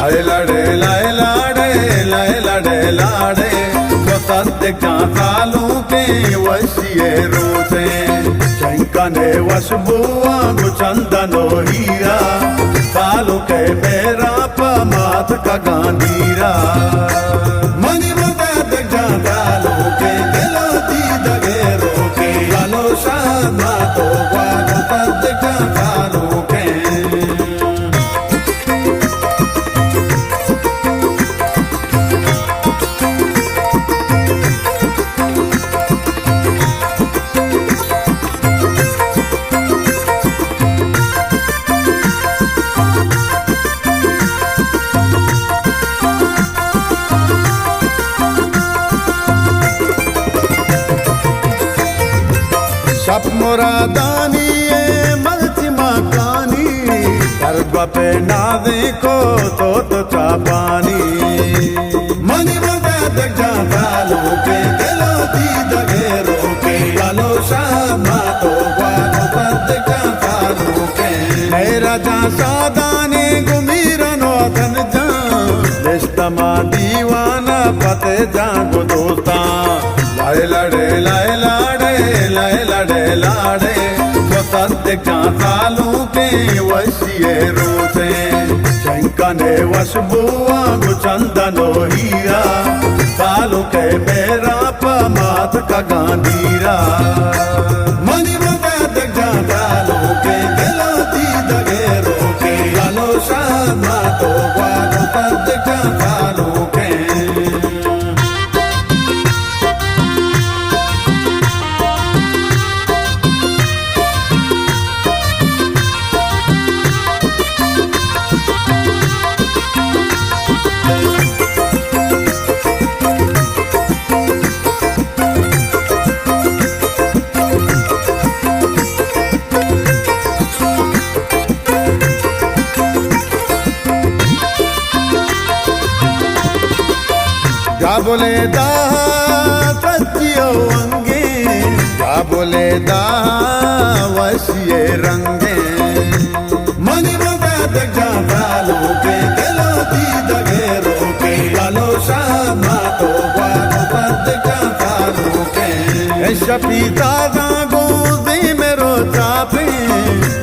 लाए लाडे लाए लाडे लाए लाडे लाडे सत्य कालू के वशिये रोते शंकने वशबुआ गुचंदनो हीरा कालू के मेरा पमात का गांधीरा मनी मुताद कालू के दिलो दी दगे रोके कालो शामा तो वालो सत्य कालू के सप मोरा दानी मलची मकानी सर्व पे नादे को तो चापानी मनी मुताद कालू के दिलो दी दगे रोके कालो शामा तो वालो सत्य कालू के मेरा जा सादानी गुमीरनो धन जा निष्ठमा दीवाना पते जागो दोस्ता लाए लाडे लाए लाडे लाए लाडे लाडे सत्य कालू के वशिये रोते शंकने वशबुआ गुचंदनो हीरा कालू के मेरा पमात का गांधीरा मनी मुताद कालू के दिलो दी दगे रोके कालो शामा तो वालो सत्य कालू के क्या बोले दा सच्चियो अंगे क्या बोले दा वशिये रंगे मनी मुताद कालू के दिलो दी दगे रोके कालो शामा तो वालो सत्य कालू के शपीता जागो दे मेरो चापे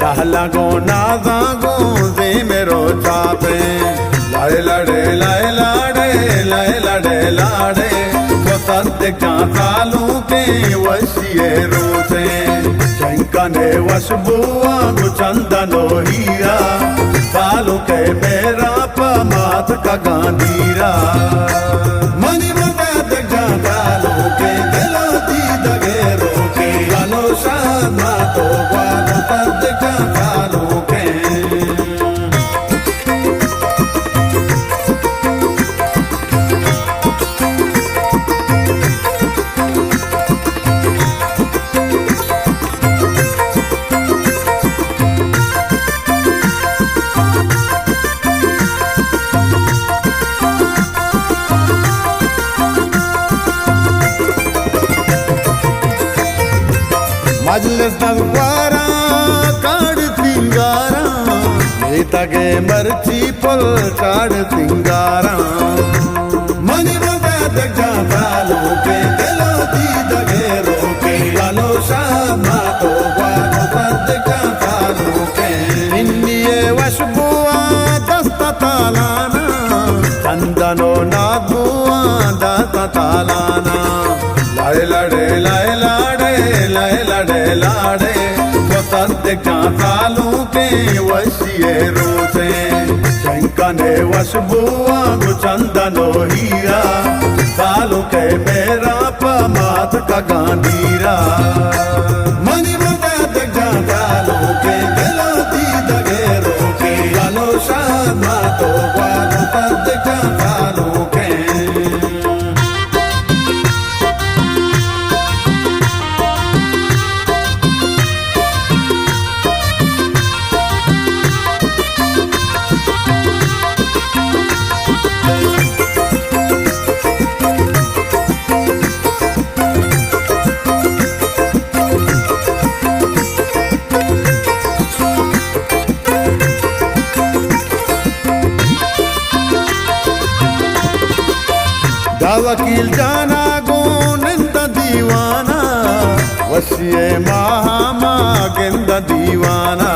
कहला गो ना जागो दे मेरो चापे लाए लाडे लाए लाडे लाए लाडे लाडे सत्य कालू के वशिये रोते शंकने वशबुआ गुचंदनो हीरा कालू के मेरा पमात का गांधीरा मनी मुताद कालू के दिलो दी दगे रोके कालो शामा तो वालो सत्य कालू के मजलिस नगवारा काड़ सिंगारा तगे मर्ची पुल काड़ सिंगारा मनी मुताद कालू के दिलो दी दगे रोके कालो शामा तो वालो सत्य कालू के इन्निये वशबुआ दस्ता तालाना चंदनो नागुआ दस्ता तालाना लाए लाडे लाए लाडे लाए लाडे लाडे सत्य कालू के वशिये रोते शंकने वशबुआ गुचंदनो हीरा कालू के मेरा पमात का गांधीरा मनी मुताद कालू के दिलो दी दगे रोके कालो शामा तो वालो सत्य कालू के या वकील जाना गोनिंद दीवाना वशिये महामा गिंद दीवाना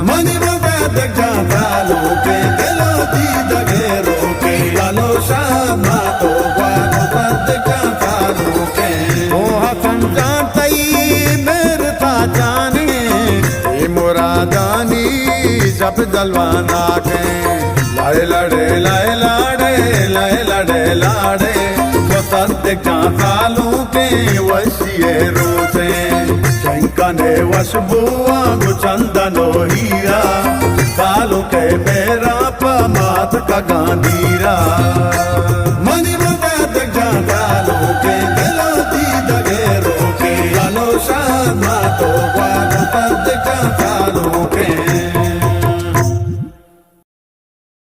मनी बंद जाता लोके दिलो दी दगे रोके लालो शामा तो वालो बंद जाता लोके ओ हसन जानतई मेरे था जाने ये मुरादानी जब दलवाना के लाए लड़े लाए लाड़े लाए लड़े लाड़े वो सत्य सालों के वशिये रोसे शंकने वशबुआ गुचंदनो हीरा सालों के मेरा पमात का गांधीरा मनी मुकाद जाता लोके दिलो दी दगे रोके लालो शामा तो वालो पद जाता